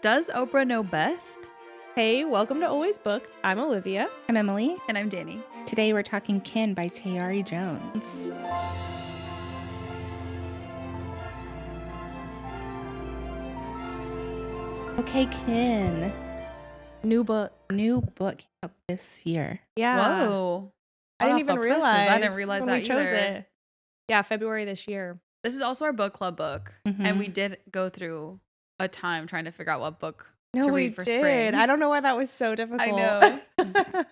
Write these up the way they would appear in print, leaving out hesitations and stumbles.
Does Oprah know best? Hey, welcome to Always Booked. I'm Olivia. I'm Emily. And I'm Danny. Today we're talking Kin by Tayari Jones. Okay, Kin. New book. New book out this year. Yeah. Whoa. I didn't even realize. I didn't realize when that we chose either. it. Yeah, February this year. This is also our book club book. Mhm. And we did go through a time trying to figure out what book No, to we read for did. spring. I don't know why that was so difficult. I know.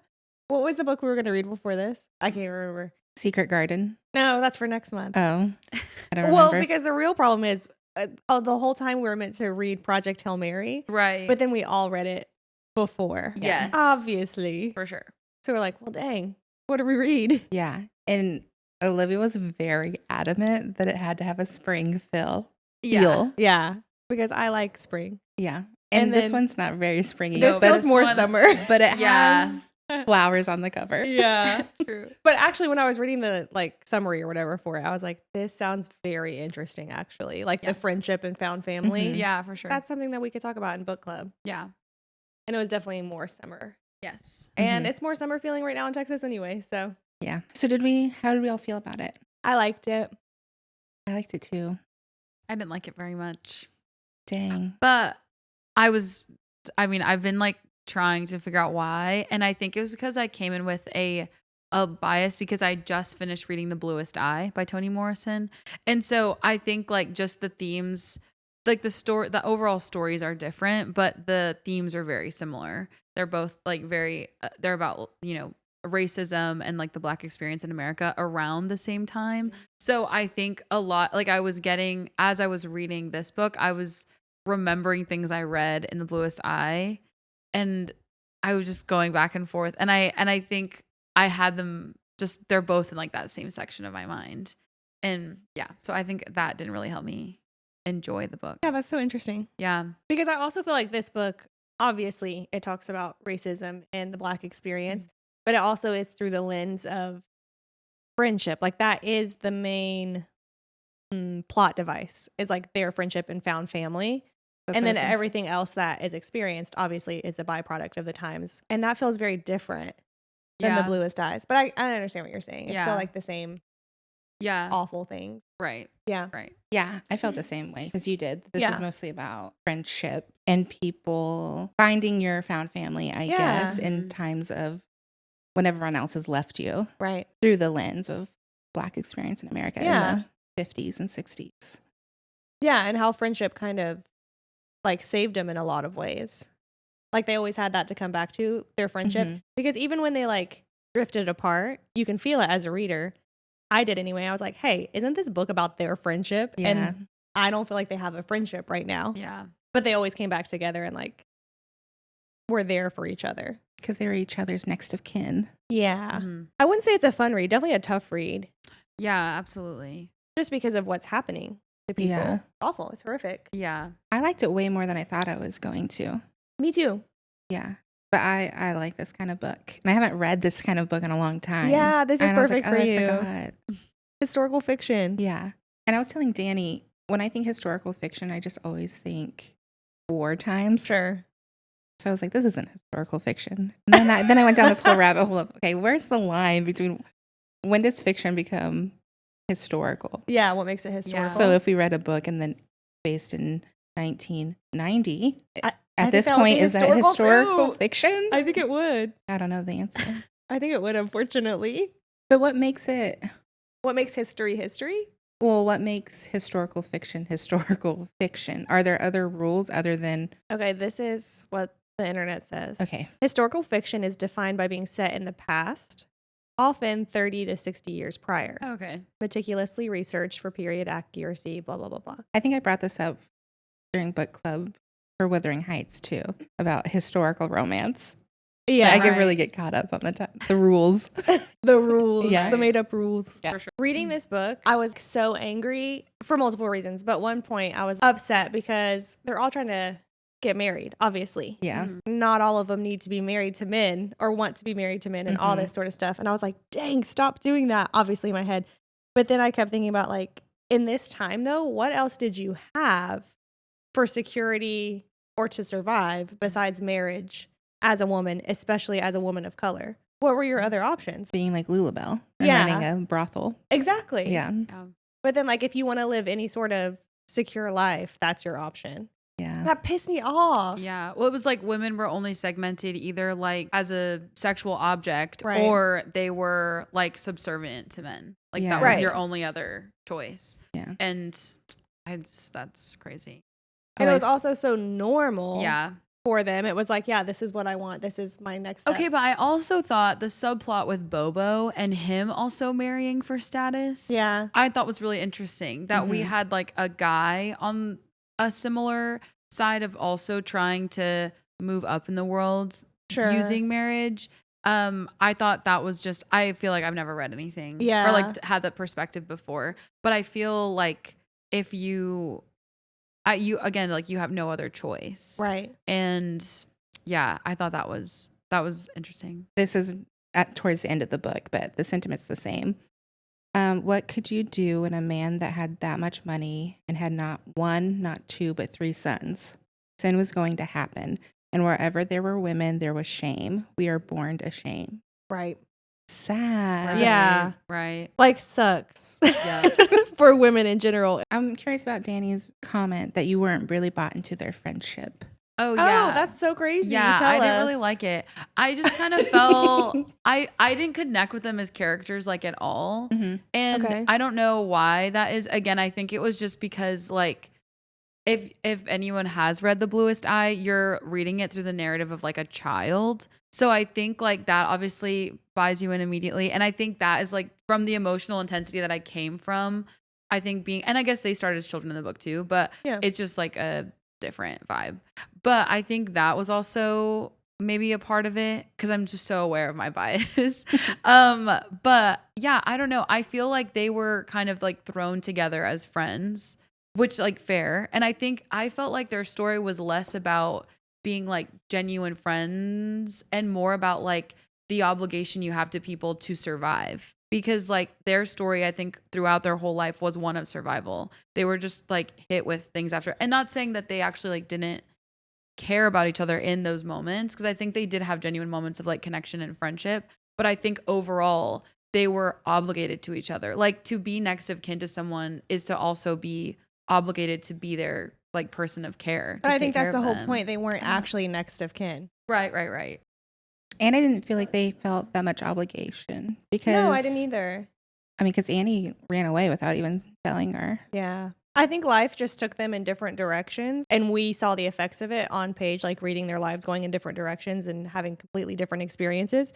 What was the book we were going to read before this? I can't remember. Secret Garden. No, that's for next month. Oh, I don't Well, remember. because the real problem is the whole time we were meant to read Project Hail Mary, Right. but then we all read it before. yes. Obviously. For sure. So we're like, well, dang, what do we read? Yeah. And Olivia was very adamant that it had to have a spring feel. Yeah, because I like spring. Yeah. And And this then- one's not very springy. This but feels more one- summer. but it Yeah. has flowers on the cover. Yeah. True. But actually, when I was reading the summary or whatever for it, I was like, this sounds very interesting, actually. Like Yeah. the friendship and found family. Mhm. Yeah, for sure. That's something that we could talk about in book club. yeah. And it was definitely more summer. Yes. And Mhm. it's more summer feeling right now in Texas anyway. So Yeah. So how did we all feel about it? I liked it. I liked it too. I didn't like it very much. Dang. But I've been like trying to figure out why. And I think it was because I came in with a bias because I just finished reading The Bluest Eye by Toni Morrison. And so I think like just the themes, like the overall stories are different, but the themes are very similar. They're both like they're about, racism and like the Black experience in America around the same time. So I think a lot, like as I was reading this book, I was remembering things I read in The Bluest Eye, and I was just going back and forth. And I think I had them they're both in like that same section of my mind. And yeah, so I think that didn't really help me enjoy the book. Yeah, that's so interesting. Yeah. Because I also feel like this book, obviously, it talks about racism and the Black experience, but it also is through the lens of friendship. Like that is the main plot device, is like their friendship and found family. That's And what I then was gonna say. everything else that is experienced, obviously, is a byproduct of the times. And that feels very different than The Bluest Eyes. But I understand what you're saying. It's still Yeah. like the same Yeah. awful things. Right. Yeah. Right. Yeah, I felt the same way because you did. This Yeah. is mostly about friendship and people finding your found family, I Yeah. guess, in Mhm. times of when everyone else has left you Right. through the lens of Black experience in America Yeah. in the 50s and 60s. Yeah. And how friendship kind of like saved them in a lot of ways. Like they always had that to come back to, their friendship. Mhm. Because even when they like drifted apart, you can feel it as a reader. I did anyway. I was like, hey, isn't this book about their friendship? Yeah. And I don't feel like they have a friendship right now. Yeah. But they always came back together and like were there for each other. Because they were each other's next of kin. Yeah. Mhm. I wouldn't say it's a fun read. Definitely a tough read. Yeah, absolutely. Just because of what's happening to people. Yeah. It's awful. It's horrific. Yeah. I liked it way more than I thought I was going to. Me too. Yeah. But I like this kind of book. And I haven't read this kind of book in a long time. Yeah, this is And I was perfect like, for "Oh, I you. forgot." Historical fiction. Yeah. And I was telling Danny, when I think historical fiction, I just always think war times. Sure. So I was like, this isn't historical fiction. And then I went down this whole rabbit hole of, okay, where's the line between when does fiction become historical? Yeah, what makes it historical? So if we read a book and then based in 1990, I at think this that would point, be is that historical historical too. fiction? I think it would. I don't know the answer. I think it would, unfortunately. But what makes it, What makes history history? well, what makes historical fiction historical fiction? Are there other rules other than, Okay, this is what the internet says. Okay. Historical fiction is defined by being set in the past, often 30 to 60 years prior. Okay. Meticulously researched for period accuracy, blah, blah, blah, blah. I think I brought this up during book club for Wuthering Heights too, about historical romance. Yeah. I can Right. really get caught up on the rules. The rules, Yeah. the made up rules. Yeah. For sure. Reading this book, I was so angry for multiple reasons. But one point, I was upset because they're all trying to get married, obviously. Yeah. Mhm. Not all of them need to be married to men or want to be married to men and all Mhm. this sort of stuff. And I was like, dang, stop doing that, obviously, in my head. But then I kept thinking about, like, in this time, though, what else did you have for security or to survive besides marriage as a woman, especially as a woman of color? What were your other options? Being like Lulabelle and Yeah. running a brothel. Exactly. Yeah. But then, like, if you want to live any sort of secure life, that's your option. Yeah. That pissed me off. Yeah. Well, it was like women were only segmented either like as a sexual object Right. or they were like subservient to men. Like Yeah. that was Right. your only other choice. Yeah. And that's crazy. And Oh, it was also so normal Yeah. for them. It was like, yeah, this is what I want. This is my next step. Okay, but I also thought the subplot with Bobo and him also marrying for status. Yeah. I thought was really interesting that we Mhm. had like a guy on a similar side of also trying to move up in the world Sure. using marriage. I thought that was just, I feel like I've never read anything Yeah. or like had that perspective before, but I feel like if you again, like you have no other choice. Right. And yeah, I thought that was interesting. This is towards the end of the book, but the sentiment's the same. What could you do when a man that had that much money and had not one, not two, but three sons? Sin was going to happen. And wherever there were women, there was shame. We are born to shame. Right. Sad. Yeah. Right. Like, sucks. Yeah. For women in general. I'm curious about Danny's comment that you weren't really bought into their friendship. Oh yeah. Oh, that's so crazy. Yeah, Tell I didn't really us. like it. I just kind of felt I didn't connect with them as characters like at all. Mm-hmm. And Okay. I don't know why that is. Again, I think it was just because like if anyone has read The Bluest Eye, you're reading it through the narrative of like a child. So I think like that obviously buys you in immediately. And I think that is like from the emotional intensity that I came from, I think and I guess they started as children in the book too, but Yeah. it's just like a different vibe. But I think that was also maybe a part of it because I'm just so aware of my bias. But yeah, I don't know. I feel like they were kind of like thrown together as friends, which like fair. And I think I felt like their story was less about being like genuine friends and more about like the obligation you have to people to survive. Because like their story, I think throughout their whole life was one of survival. They were just like hit with things after, and not saying that they actually like didn't care about each other in those moments. Cause I think they did have genuine moments of like connection and friendship. But I think overall they were obligated to each other. Like to be next of kin to someone is to also be obligated to be their like person of care. But to I think take care that's the of whole them. point. They weren't actually next of kin. Right. And I didn't feel like they felt that much obligation because No, I didn't either. I mean, because Annie ran away without even telling her. Yeah. I think life just took them in different directions, and we saw the effects of it on page, like reading their lives going in different directions and having completely different experiences.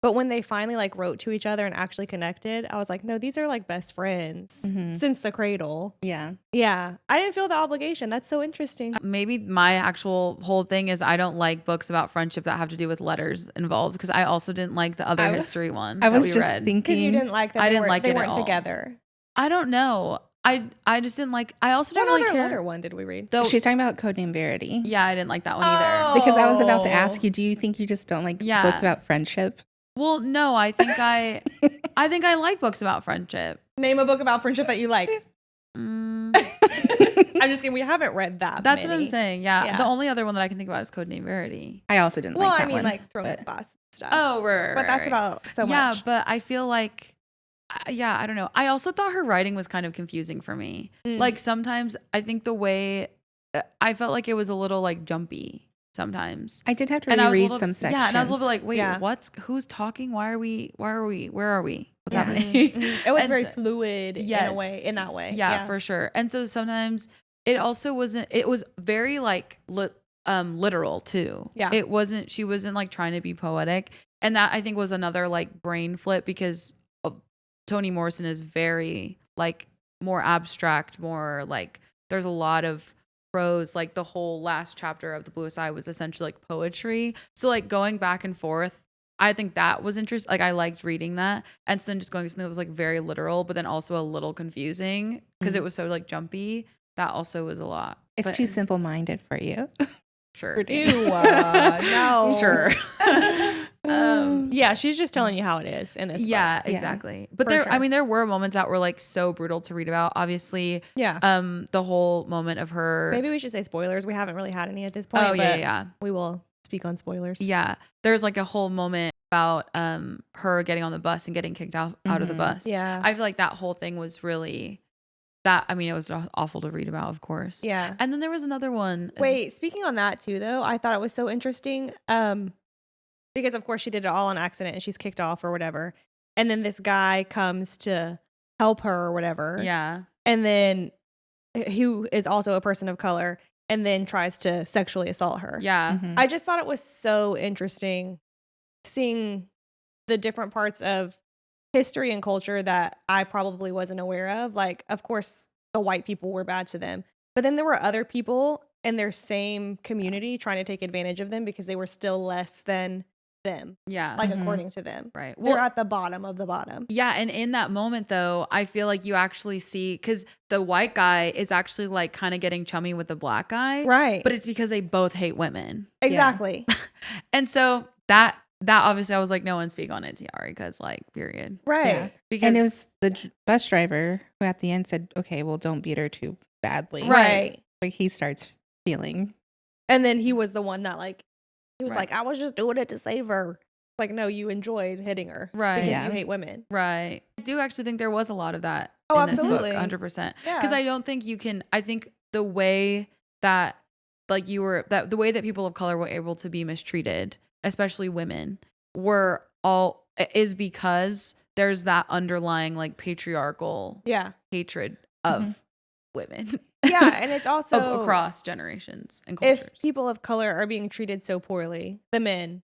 But when they finally like wrote to each other and actually connected, I was like, no, these are like best friends Mhm. since the cradle. Yeah. Yeah. I didn't feel the obligation. That's so interesting. Maybe my actual whole thing is I don't like books about friendship that have to do with letters involved because I also didn't like the other I was- history one I that was we just read. Because you thinking. didn't like that I they didn't weren't, like they it at weren't all. together. I don't know. I just didn't like. I also What didn't really other care. letter one did we read? Though, She's talking about Codename Verity. yeah, I didn't like that one Oh. either. Because I was about to Oh. ask you, do you think you just don't like Yeah. books about friendship? Well, no, I think I like books about friendship. Name a book about friendship that you like. Mm, I'm just kidding. We haven't read that. that's what many. I'm saying. Yeah. Yeah. The only other one that I can think about is Codename Verity. I also didn't Well, like that I mean, one. like throwing but- glass stuff. Oh, right. but that's about so yeah, much. but I feel like, yeah, I don't know. I also thought her writing was kind of confusing for me. Mm. Like sometimes I think the way I felt like it was a little like jumpy sometimes. I did have to And I was a reread little- some sections. Yeah, and I was a little bit like, wait, Yeah. who's talking? Why are we? Where are we? What's Yeah. happening? It was And very so- fluid in Yes. a way, in that way. Yeah, for sure. And so sometimes it also wasn't. It was very like literal too. Yeah. It wasn't. She wasn't like trying to be poetic, and that I think was another like brain flip because Toni Morrison is very like more abstract, more like there's a lot of prose. Like the whole last chapter of The Bluest Eye was essentially like poetry. So like going back and forth, I think that was interesting. Like I liked reading that, and so then just going to something that was like very literal, but then also a little confusing because it was so like jumpy. That also was a lot. It's But too simple-minded for you. sure. Ew, no. Sure. Yeah, she's just telling you how it is in this book. Yeah, exactly. But For there, sure. I mean, there were moments that were like so brutal to read about. Obviously, Yeah. the whole moment of her. Maybe we should say spoilers. We haven't really had any at this point. Oh yeah, but yeah. We will speak on spoilers. Yeah, there's like a whole moment about her getting on the bus and getting kicked out of the bus. Yeah. I feel like that whole thing was really that. I mean, it was awful to read about, of course. Yeah. And then there was another one. Wait, speaking on that too, though, I thought it was so interesting. Because of course she did it all on accident and she's kicked off or whatever. And then this guy comes to help her or whatever. Yeah. And then who is also a person of color and then tries to sexually assault her. Yeah. I just thought it was so interesting seeing the different parts of history and culture that I probably wasn't aware of. Like, of course, the white people were bad to them. But then there were other people in their same community trying to take advantage of them because they were still less than them. Yeah. Like, according to them. Right. They're at the bottom of the bottom. Yeah, and in that moment though, I feel like you actually see because the white guy is actually like kind of getting chummy with the black guy, Right. But it's because they both hate women, Exactly. and so that obviously I was like, no one speak on it, Tayari, because like, period, Right. Yeah. because And it was the bus driver who at the end said, okay, well, don't beat her too badly. Right. Like he starts feeling. And then he was the one that like, he was Right. like, I was just doing it to save her. Like, no, you enjoyed hitting her. Right. Because Yeah. you hate women. right. I do actually think there was a lot of that Oh, in this absolutely. book, 100%. Yeah. Because I don't think you can. I think the way that like the way that people of color were able to be mistreated, especially women, is because there's that underlying like patriarchal Yeah. hatred of women. Yeah. And it's also across generations and if cultures. people of color are being treated so poorly, the men,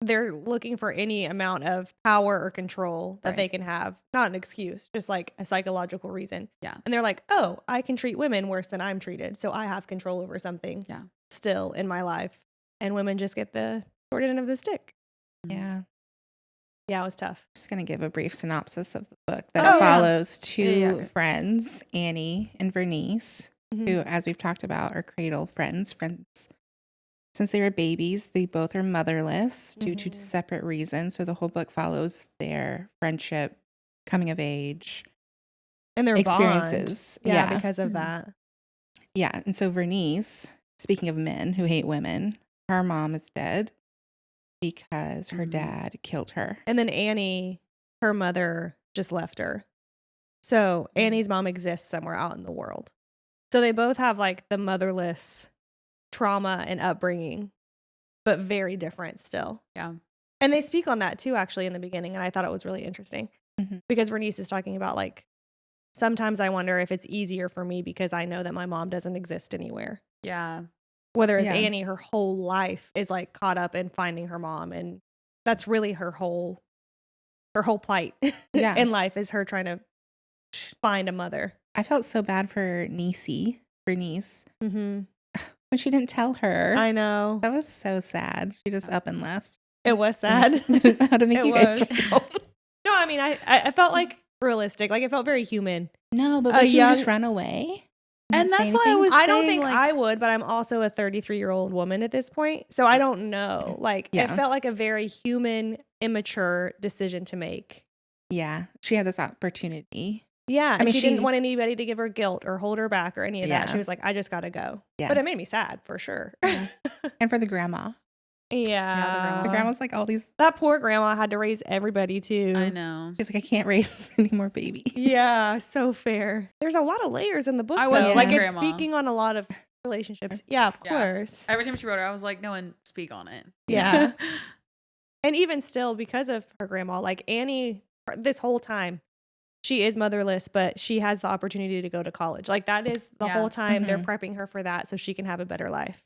they're looking for any amount of power or control that Right. they can have. Not an excuse, just like a psychological reason. Yeah. And they're like, oh, I can treat women worse than I'm treated. So I have control over something Yeah. still in my life. And women just get the short end of the stick. Yeah. Yeah, it was tough. Just going to give a brief synopsis of the book that Oh, it yeah. follows two Yeah. friends, Annie and Vernice, Mhm. who, as we've talked about, are cradle friends. Since they were babies, they both are motherless due to Mhm. separate reasons. So the whole book follows their friendship, coming of age, And their experiences. Bond. Yeah, Yeah. because of Mhm. that. Yeah. And so Vernice, speaking of men who hate women, her mom is dead because her Mhm. dad killed her. And then Annie, her mother just left her. So Annie's mom exists somewhere out in the world. So they both have like the motherless trauma and upbringing, but very different still. Yeah. And they speak on that too, actually, in the beginning. And I thought it was really interesting Mhm. because Bernice is talking about like, sometimes I wonder if it's easier for me because I know that my mom doesn't exist anywhere. Yeah. Whereas Yeah. Annie, her whole life is like caught up in finding her mom. And that's really her whole plight Yeah. in life is her trying to find a mother. I felt so bad for Bernice, Mm-hmm. when she didn't tell her. I know. That was so sad. She just up and left. It was sad. Didn't know how to make It you guys was. feel. No, I mean, I felt like realistic. Like it felt very human. No, but A would you just young- run away? And Not say that's why I anything? was I don't saying, think like- I would, but I'm also a 33-year-old woman at this point. So I don't know. Like it Yeah. felt like a very human, immature decision to make. Yeah, she had this opportunity. Yeah. And mean, she she- didn't want anybody to give her guilt or hold her back or any of that. Yeah. She was like, I just got to go. Yeah. But it made me sad for sure. Yeah. And for the grandma. Yeah. The grandma's like all these. That poor grandma had to raise everybody too. I know. She's like, I can't raise any more babies. Yeah, so fair. There's a lot of layers in the book. I was though. a like teen it's grandma. speaking on a lot of relationships. Yeah, of Yeah. course. Every time she wrote it, I was like, no one speak on it. Yeah. And even still, because of her grandma, like Annie, this whole time, she is motherless, but she has the opportunity to go to college. Like that is the Yeah. whole time they're Mhm. prepping her for that so she can have a better life.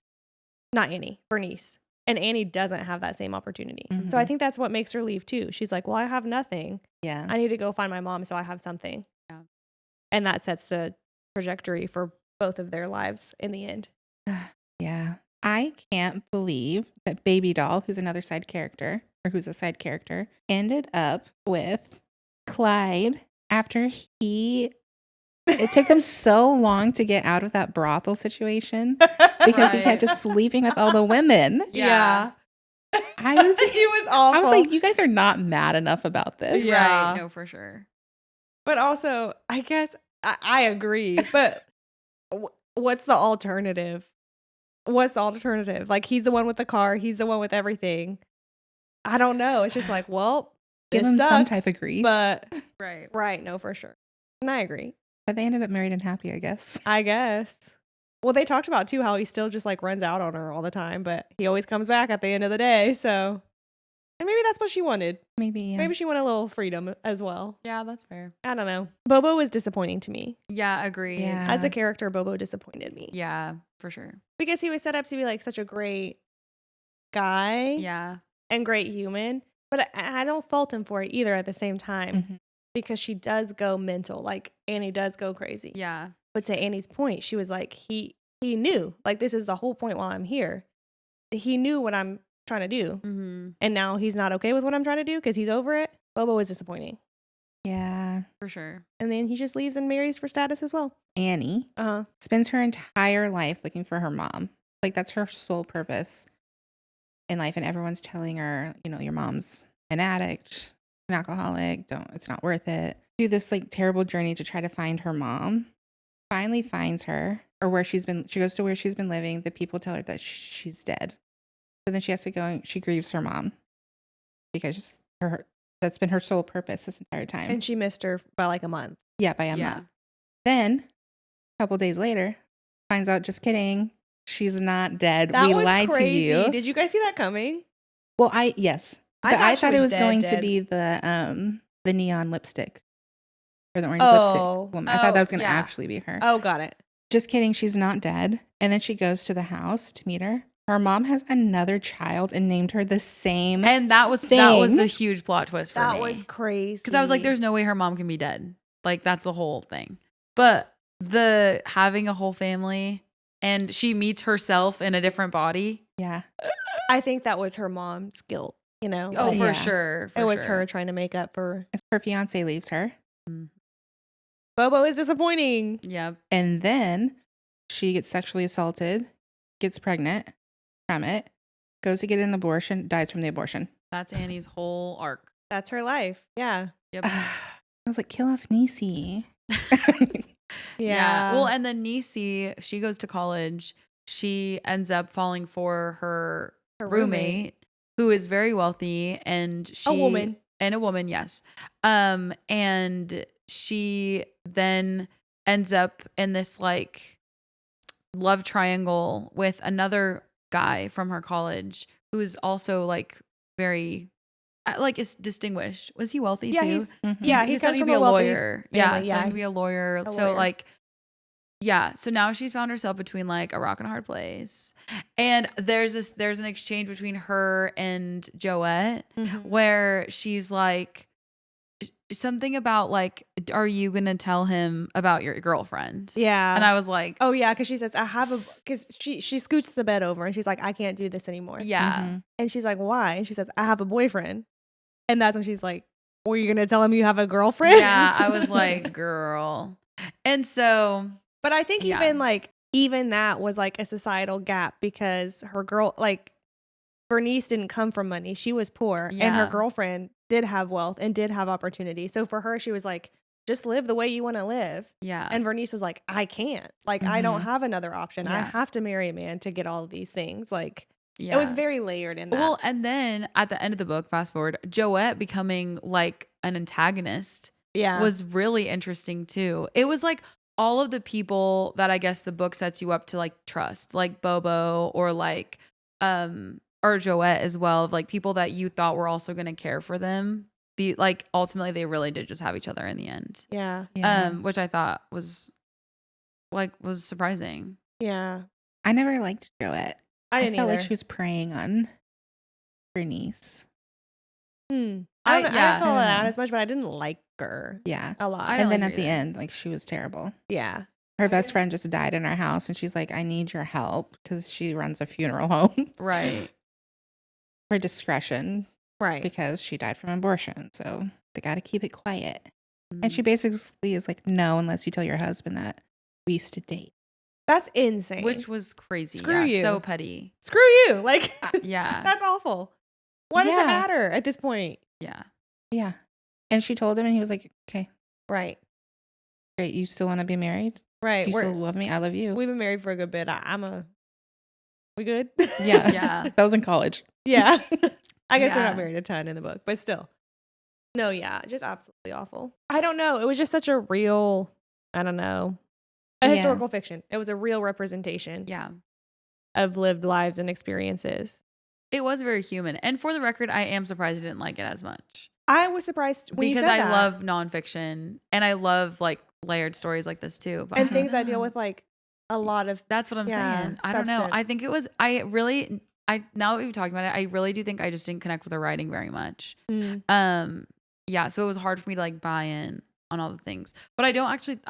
Not Annie, Bernice. And Annie doesn't have that same opportunity. So I Mhm. think that's what makes her leave too. She's like, well, I have nothing. Yeah. I need to go find my mom so I have something. Yeah. And that sets the trajectory for both of their lives in the end. Yeah. I can't believe that Baby Doll, who's another side character, or who's a side character, ended up with Clyde after it took them so long to get out of that brothel situation because he Right. kept just sleeping with all the women. Yeah. I would be, He was awful. I was like, you guys are not mad enough about this. Yeah. Right. No, for sure. But also, I guess I agree. But what's the alternative? What's the alternative? Like, he's the one with the car. He's the one with everything. I don't know. It's just like, well, Give this him some sucks, type of grief. But Right. no, for sure. And I agree. But they ended up married and happy, I guess. I guess. Well, they talked about too how he still just like runs out on her all the time, but he always comes back at the end of the day. So, and maybe that's what she wanted. Maybe, yeah. Maybe she wanted a little freedom as well. Yeah, that's fair. I don't know. Bobo was disappointing to me. Yeah, agreed. Yeah. As a character, Bobo disappointed me. Yeah, for sure. Because he was set up to be like such a great guy Yeah. and great human. But I don't fault him for it either at the same time. Mhm. Because she does go mental. Like, Annie does go crazy. Yeah. But to Annie's point, she was like, he knew. Like, this is the whole point while I'm here. He knew what I'm trying to do. Mm-hmm. And now he's not okay with what I'm trying to do because he's over it. Bobo was disappointing. Yeah. For sure. And then he just leaves and marries for status as well. Annie spends her entire life looking for her mom. Like, that's her sole purpose in life. And everyone's telling her, you know, your mom's an addict, an alcoholic, it's not worth it. Do this like terrible journey to try to find her mom. Finally finds her, or she goes to where she's been living. The people tell her that she's dead. So then she has to go and she grieves her mom because that's been her sole purpose this entire time. And she missed her by like a month. Yeah, by a month. Then a couple days later, finds out, just kidding, she's not dead. That We was lied crazy. to you. Did you guys see that coming? Well, yes. But I she thought it was dead, going to dead. be the neon lipstick or the orange Oh. lipstick woman. I thought that was going to yeah. actually be her. Oh, got it. Just kidding, she's not dead. And then she goes to the house to meet her. Her mom has another child and named her the same. And that was thing. the huge plot twist for me. That was crazy. Because I was like, there's no way her mom can be dead. Like, that's the whole thing. But the having a whole family and she meets herself in a different body. Yeah. I think that was her mom's guilt, you know? Oh, Like, for Yeah. sure. it was sure. her trying to make up for. Her fiance leaves her. Bobo is disappointing. Yeah. And then she gets sexually assaulted, gets pregnant from it, goes to get an abortion, dies from the abortion. That's Annie's whole arc. That's her life. Yeah. Yep. I was like, kill off Niecy. Yeah. Well, and then Nisi, she goes to college. She ends up falling for her roommate, who is very wealthy, and A woman. And a woman, yes. And she then ends up in this like love triangle with another guy from her college who is also like very like is distinguished. Was he wealthy Yeah, too? he's Mhm. Yeah, he he's comes studying from to be a a wealthy lawyer. family, Yeah, yeah. studying to be a lawyer. A So lawyer. like, yeah. So now she's found herself between like a rock and a hard place. And there's an exchange between her and Joette Mhm. where she's like something about like, are you gonna tell him about your girlfriend? Yeah. And I was like, Oh yeah, because she says because she scoots the bed over and she's like, I can't do this anymore. yeah. Mhm. And she's like, why? And she says, I have a boyfriend. And that's when she's like, were you gonna tell him you have a girlfriend? Yeah. I was like, girl. And so But I think Yeah. even that was like a societal gap because her girl, like Bernice didn't come from money. She was poor and her Yeah. girlfriend did have wealth and did have opportunity. So for her, she was like, just live the way you want to live. yeah. And Bernice was like, I can't. Like, I don't Mhm. have another option. I Yeah. have to marry a man to get all of these things. Like, yeah. it was very layered in that. Well, and then at the end of the book, fast forward, Joette becoming like an antagonist yeah. was really interesting too. It was like all of the people that I guess the book sets you up to like trust, like Bobo or like or Joette as well, of like people that you thought were also going to care for them. Like ultimately they really did just have each other in the end. yeah. Yeah. Which I thought was surprising. Yeah. I never liked Joette. I didn't felt either. like she was preying on Bernice. I don't I- know. I yeah. didn't follow I don't that know. as much, but I didn't like her Yeah. a lot. I And don't then like at her the either. end, like, she was terrible. yeah. Her best friend just died in our house, and she's like, I need your help because she runs a funeral home Right. for discretion Right. because she died from abortion. So they got to keep it quiet. And Mm-hmm. she basically is like, no, unless you tell your husband that we used to date. That's insane. Which was crazy. Screw Yeah, you. so petty. Screw you. Like, Yeah. that's awful. Why does it Yeah. matter at this point? Yeah. Yeah. And she told him, and he was like, okay, Right. great. You still want to be married? Do Right. you still love me? I love you. We've been married for a good bit. We good? Yeah. Yeah. That was in college. Yeah. I guess they're not Yeah. married a ton in the book, but still. No, yeah, just absolutely awful. I don't know. It was just such a real, I don't know, a Yeah. historical fiction. It was a real representation Yeah. of lived lives and experiences. It was very human. And for the record, I am surprised I didn't like it as much. I was surprised when Because you said I that. love nonfiction and I love like layered stories like this too. But I and don't things that deal know. with like a lot of That's what I'm yeah, saying. I don't know. I substance. think it was, now that we've talked about it, I really do think I just didn't connect with the writing very much. Yeah. So it was hard for me to like buy in on all the things. But I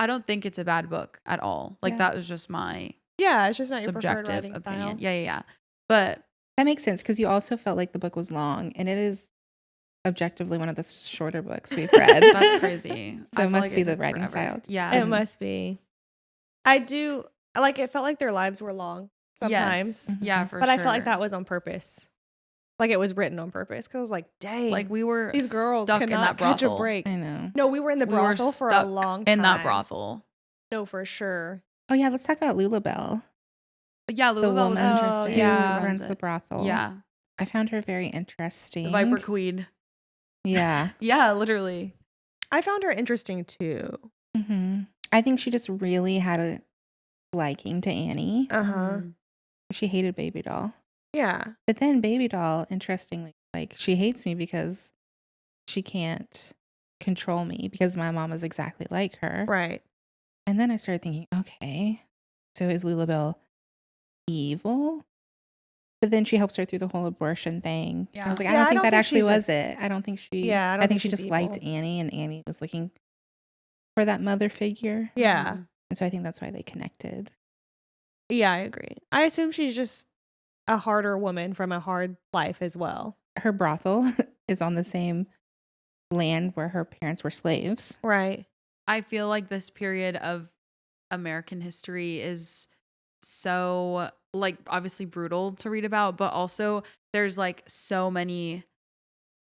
don't think it's a bad book at all. Like Yeah. that was just my Yeah, it's just not your preferred subjective writing opinion. style. Yeah. But That makes sense because you also felt like the book was long, and it is objectively one of the shorter books we've read. that's crazy. So I it feel must like be the took writing forever. style. Yeah. It must be. I do like it felt like their lives were long sometimes. Yes. Yeah, for But sure. I felt like that was on purpose. Like it was written on purpose. Cause I was like, dang. like we were these girls stuck in cannot that catch a brothel. break. I know. No, we were in the We were brothel for a stuck long time. in that brothel. No, for sure. Oh yeah, let's talk about Lulabelle. Yeah, The Louisville was woman interesting. who Who runs the it. brothel. Yeah. I found her very interesting. The Viper Queen. Yeah. Yeah, literally. I found her interesting too. I think she just really had a liking to Annie. Mhm. She hated Baby Doll. Yeah. But then Baby Doll, interestingly, like she hates me because she can't control me because my mom is exactly like her. Right. And then I started thinking, okay, so is Lulabelle evil? But then she helps her through the whole abortion thing. Yeah. I was like, Yeah, I don't I think don't that think actually she's a- was it. I don't think she. Yeah, I don't I think think she she's just liked evil. Annie, and Annie was looking for that mother figure. Yeah. Mhm. And so I think that's why they connected. Yeah, I agree. I assume she's just a harder woman from a hard life as well. Her brothel is on the same land where her parents were slaves. Right. I feel like this period of American history is so like obviously brutal to read about, but also there's like so many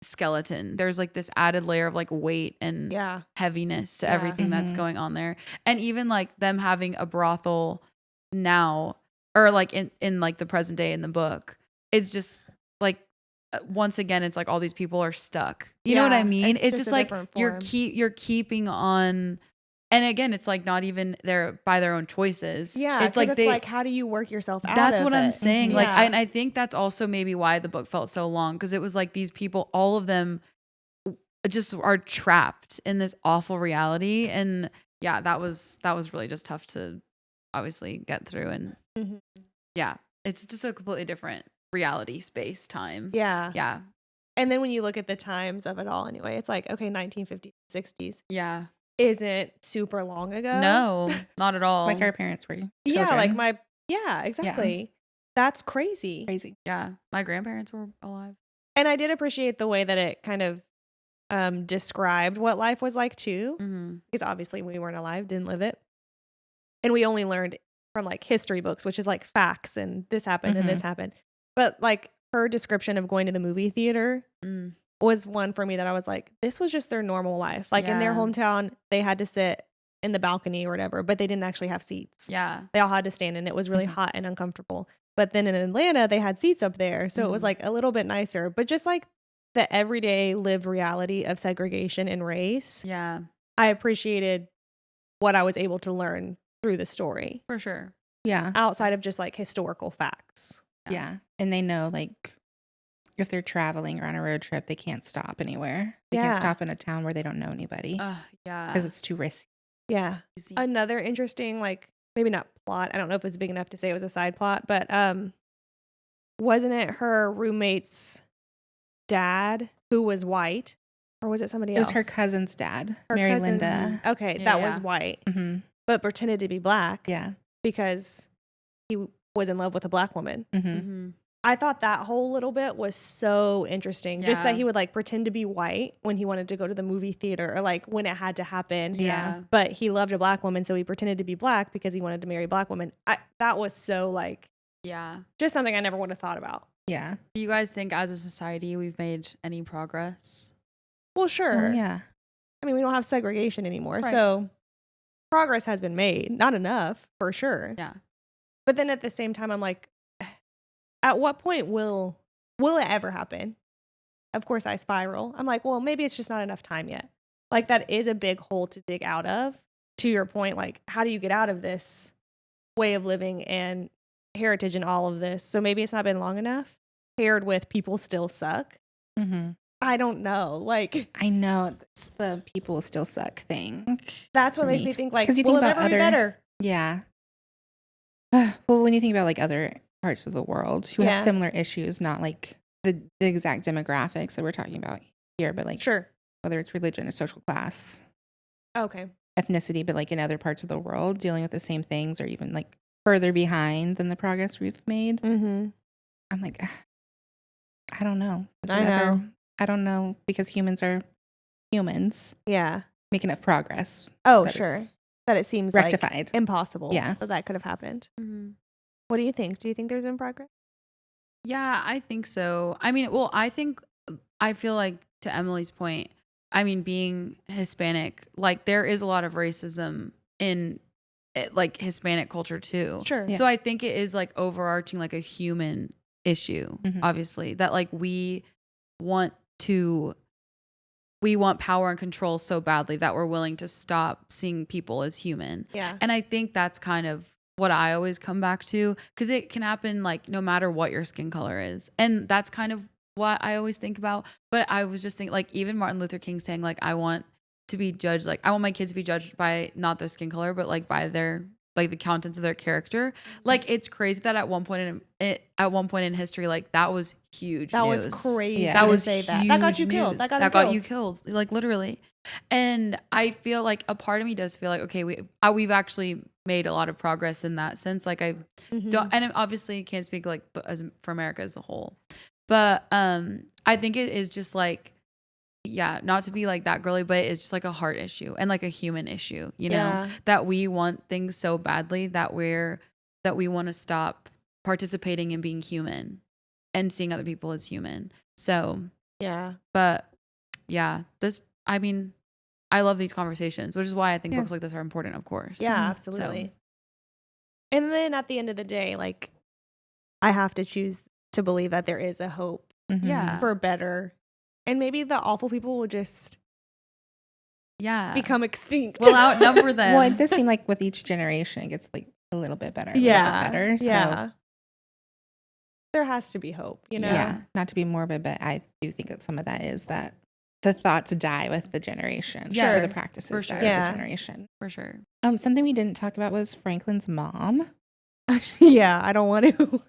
skeleton. There's like this added layer of like weight and Yeah. heaviness to Yeah. everything that's Mhm. going on there. And even like them having a brothel now or like in like the present day in the book, it's just like once again it's like all these people are stuck. You know what I Yeah, mean? it's It's just just a like different you're form. you're keeping on. And again, it's like not even they're by their own choices. Yeah. It's like they how do you work yourself out that's of what I'm it? saying. Mhm. Like, Yeah. and I think that's also maybe why the book felt so long because it was like these people, all of them, just are trapped in this awful reality, and yeah, that was really just tough to obviously get through, and Mhm. yeah, it's just a completely different reality, space, time. Yeah. Yeah, And then when you look at the times of it all anyway, it's like, okay, 1950s, 60s yeah. isn't super long ago. No, not at all. Like our parents were children. Yeah, like exactly. That's crazy. Crazy. Yeah, my grandparents were alive. And I did appreciate the way that it kind of described what life was like too. Mm-hmm. Because obviously we weren't alive, didn't live it. And we only learned from like history books, which is like facts and this happened and this happened. But like her description of going to the movie theater was one for me that I was like, this was just their normal life. Like in their Yeah. hometown, they had to sit in the balcony or whatever, but they didn't actually have seats. Yeah, They all had to stand and it was really Mhm. hot and uncomfortable. But then in Atlanta, they had seats up there. So it was Mhm. like a little bit nicer, but just like the everyday lived reality of segregation and race, yeah, I appreciated what I was able to learn through the story for sure. Yeah. outside of just like historical facts. Yeah. And they know, like, if they're traveling or on a road trip, they can't stop anywhere. They can't Yeah. stop in a town where they don't know anybody Yeah, because it's too risky. Yeah. easy. Another interesting, like maybe not plot. I don't know if it's big enough to say it was a side plot, but wasn't it her roommate's dad who was white, or was it somebody It else? was her cousin's dad, Her Mary cousin's- Linda. Okay, Yeah, that was yeah. white, hmm but pretended to be black Yeah. because he was in love with a black woman. hmm Mm-hmm. I thought that whole little bit was so interesting. Just that Yeah. he would like pretend to be white when he wanted to go to the movie theater or like when it had to happen. Yeah. But he loved a black woman, so he pretended to be black because he wanted to marry a black woman. That was so like Yeah. just something I never would have thought about. Yeah. Do you guys think as a society we've made any progress? Well, sure. Well, yeah. I mean, we don't have segregation anymore. Right. So progress has been made. Not enough, for sure. Yeah. But then at the same time, I'm like, at what point will it ever happen? Of course, I spiral. I'm like, well, maybe it's just not enough time yet. Like, that is a big hole to dig out of. To your point, like, how do you get out of this way of living and heritage and all of this? So maybe it's not been long enough, paired with people still suck. Mm-hmm. I don't know. Like, I know it's the people still suck thing. that's what for makes me think, like, 'Cause you will think it about ever be other- better? Yeah. Well, when you think about like other parts of the world who Yeah. have similar issues, not like the exact demographics that we're talking about here, but like Sure. whether it's religion or social class, Okay. ethnicity, but like in other parts of the world dealing with the same things or even like further behind than the progress we've made. Mm-hmm. I'm like, I don't know. I know. I don't know because humans are humans. Yeah. Make enough progress. Oh, that sure. it's That it seems rectified. like impossible. Yeah. That could have happened. Mm-hmm. What do you think? Do you think there's been progress? Yeah, I think so. I mean, well, I feel like to Emily's point, I mean, being Hispanic, like there is a lot of racism in like Hispanic culture too. Sure. Yeah. So I think it is like overarching like a human issue, Mhm. obviously, that like we want power and control so badly that we're willing to stop seeing people as human. Yeah. And I think that's kind of what I always come back to, because it can happen like no matter what your skin color is. And that's kind of what I always think about. But I was just thinking, like, even Martin Luther King saying, like, I want to be judged, like, I want my kids to be judged by not their skin color, but like by their, like, the contents of their character. Like, it's crazy that at one point in history, like, that was huge. That news. was crazy. Yeah. That to was say huge that. That got you killed. news. That got, that him got killed. you killed, like literally. And I feel like a part of me does feel like, okay, we've actually made a lot of progress in that sense. Like I Mhm. don't, and obviously can't speak like as for America as a whole, but I think it is just like, yeah, not to be like that girly, but it's just like a heart issue and like a human issue, you know, Yeah. that we want things so badly that we want to stop participating in being human and seeing other people as human. So, Yeah. but yeah, I mean, I love these conversations, which is why I think Yeah. books like this are important, of course. Yeah, Mhm. absolutely. And then at the end of the day, like, I have to choose to believe that there is a hope Mhm. Yeah. for better. And maybe the awful people will just Yeah. become extinct. We'll outnumber them. Well, it does seem like with each generation, it gets like a little bit better. yeah. Better. So, Yeah. There has to be hope, you know? yeah. Not to be morbid, but I do think that some of that is that the thoughts die with the generation. Or Yes, the practices for die sure. with Yeah. the generation. For sure. Something we didn't talk about was Franklin's mom. Yeah, I don't want to.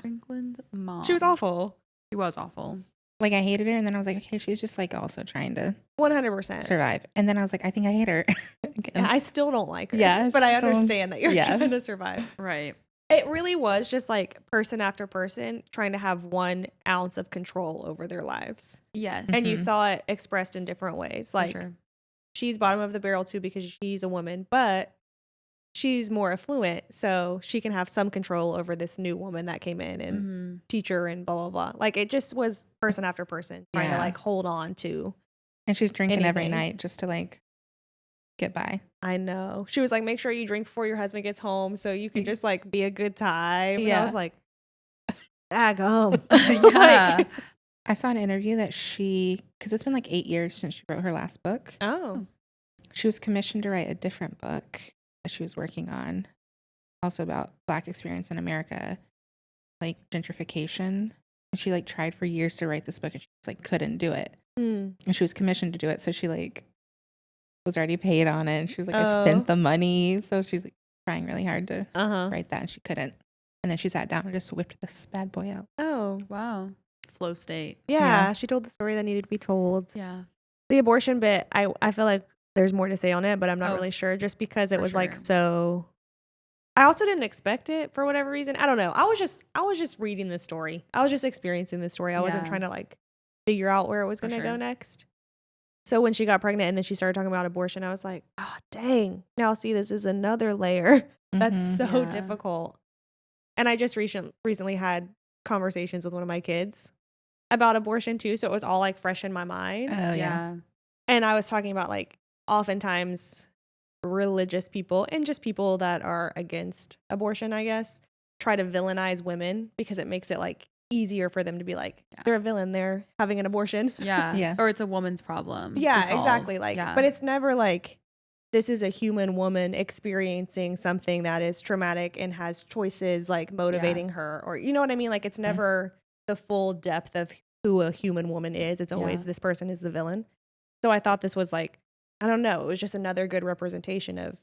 Franklin's mom. She was awful. She was awful. Like I hated her, and then I was like, okay, she's just like also trying to 100%. survive. And then I was like, I think I hate her. Again. I still don't like her. Yeah, But I still- understand that you're yeah. trying to survive. Right. It really was just like person after person trying to have 1 ounce of control over their lives. Yes. And you Mhm. saw it expressed in different ways. For Like, sure. she's bottom of the barrel too because she's a woman, but she's more affluent. So she can have some control over this new woman that came in and Mhm. teacher and blah, blah, blah. Like, it just was person after person trying to Yeah. like hold on to. And she's drinking every Anything. night just to like get by. I know. She was like, make sure you drink before your husband gets home so you can just like be a good time. And I Yeah. was like, daggum. Yeah. Like, I saw an interview that because it's been like 8 years since she wrote her last book. oh. She was commissioned to write a different book that she was working on, also about Black experience in America, like gentrification. And she like tried for years to write this book and she just like couldn't do it. Mm. And she was commissioned to do it. So she like was already paid on it. And she was like, I Oh. spent the money. So she's like trying really hard to Uh-huh. write that and she couldn't. And then she sat down and just whipped this bad boy out. Oh. Wow. Flow state. Yeah, Yeah. she told the story that needed to be told. Yeah. The abortion bit, I feel like there's more to say on it, but I'm not Oh, really sure just because it for was like sure. so. I also didn't expect it for whatever reason. I don't know. I was just reading the story. I was just experiencing the story. I wasn't Yeah. trying to like figure out where it was For going to go sure. next. So when she got pregnant and then she started talking about abortion, I was like, oh, dang. Now see, this is another layer that's Mhm. so Yeah. difficult. And I just recently had conversations with one of my kids about abortion too. So it was all like fresh in my mind. Oh, yeah. And I was talking about like oftentimes religious people and just people that are against abortion, I guess, try to villainize women because it makes it like easier for them to be like, they're a villain, they're having an abortion. Yeah. Or it's a woman's problem. Yeah, to solve. exactly. Like, but it's never like this is a human woman experiencing something that is traumatic and has choices like motivating her, or you know what I mean? Like it's never the full depth of who a human woman is. It's always this person is the villain. So I thought this was like, I don't know, it was just another good representation of,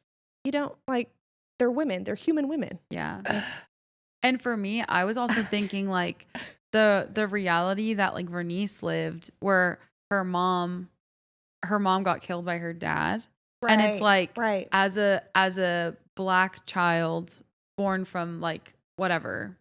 you don't like, they're women, they're human women. Yeah. And for me, I was also thinking like the reality that like Vernice lived, where her mom got killed by her dad. Right, and it's like right. as a Black child born from like whatever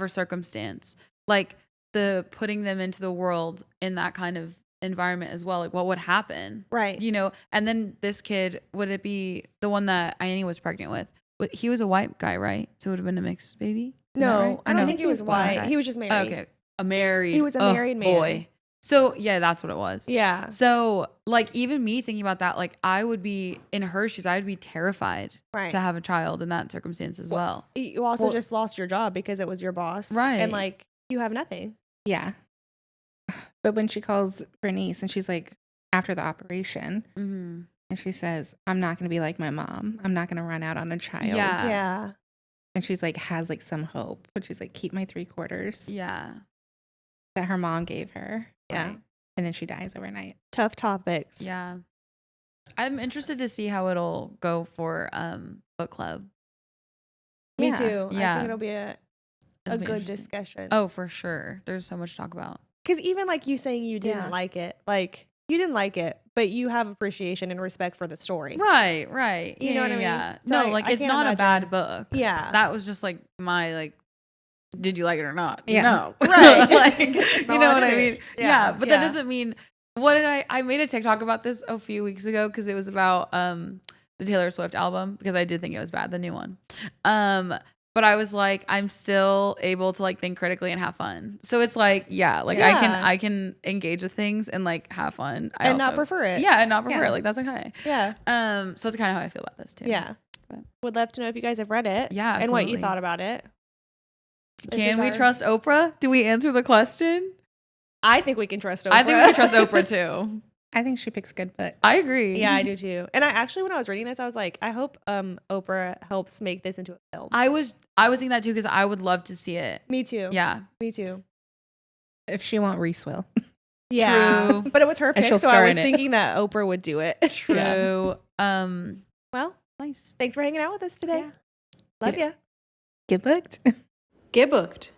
circumstance, like the putting them into the world in that kind of environment as well, like what would happen, right? You know, and then this kid, would it be the one that Ione was pregnant with? But he was a white guy, right? So it would have been a mixed baby. No, right? I don't think he was white. He was just married. Okay, married. He was a married man. Boy. So yeah, that's what it was. Yeah. So like even me thinking about that, like I would be in her shoes. I would be terrified to have a child in that circumstance as well. You also just lost your job because it was your boss, right? And like you have nothing. Yeah. But when she calls Bernice and she's like, after the operation, and she says, I'm not going to be like my mom. I'm not going to run out on a child. Yeah. Yeah. And she's like, has like some hope. But she's like, keep my 3/4. Yeah. That her mom gave her. Yeah. Right? And then she dies overnight. Tough topics. Yeah. I'm interested to see how it'll go for book club. Me too. Yeah. I think it'll be a good discussion. Oh, for sure. There's so much to talk about. Because even like you saying you didn't like it, like you didn't like it, but you have appreciation and respect for the story. Right, right. You know what I mean? Yeah. So No, like it's not a bad book. Yeah. That was just like my like, did you like it or not? Yeah. No. Right. Like, you know what I mean? Yeah. But that doesn't mean, I made a TikTok about this a few weeks ago because it was about the Taylor Swift album, because I did think it was bad, the new one. But I was like, I'm still able to like think critically and have fun. So it's like, I can engage with things and like have fun. And not prefer it. Yeah, and not prefer it. Like that's okay. Yeah. So that's kind of how I feel about this too. Yeah. But would love to know if you guys have read it. Yeah. And what you thought about it. Can we trust Oprah? Do we answer the question? I think we can trust Oprah. I think we can trust Oprah too. I think she picks good books. I agree. Yeah, I do too. And I actually, when I was reading this, I was like, I hope Oprah helps make this into a film. I was thinking that too, because I would love to see it. Me too. Yeah. Me too. If she won't, Reese will. Yeah. True. But it was her pick, so I was thinking that Oprah would do it. True. Yeah. Well, nice. Thanks for hanging out with us today. Love ya. Get booked. Get booked.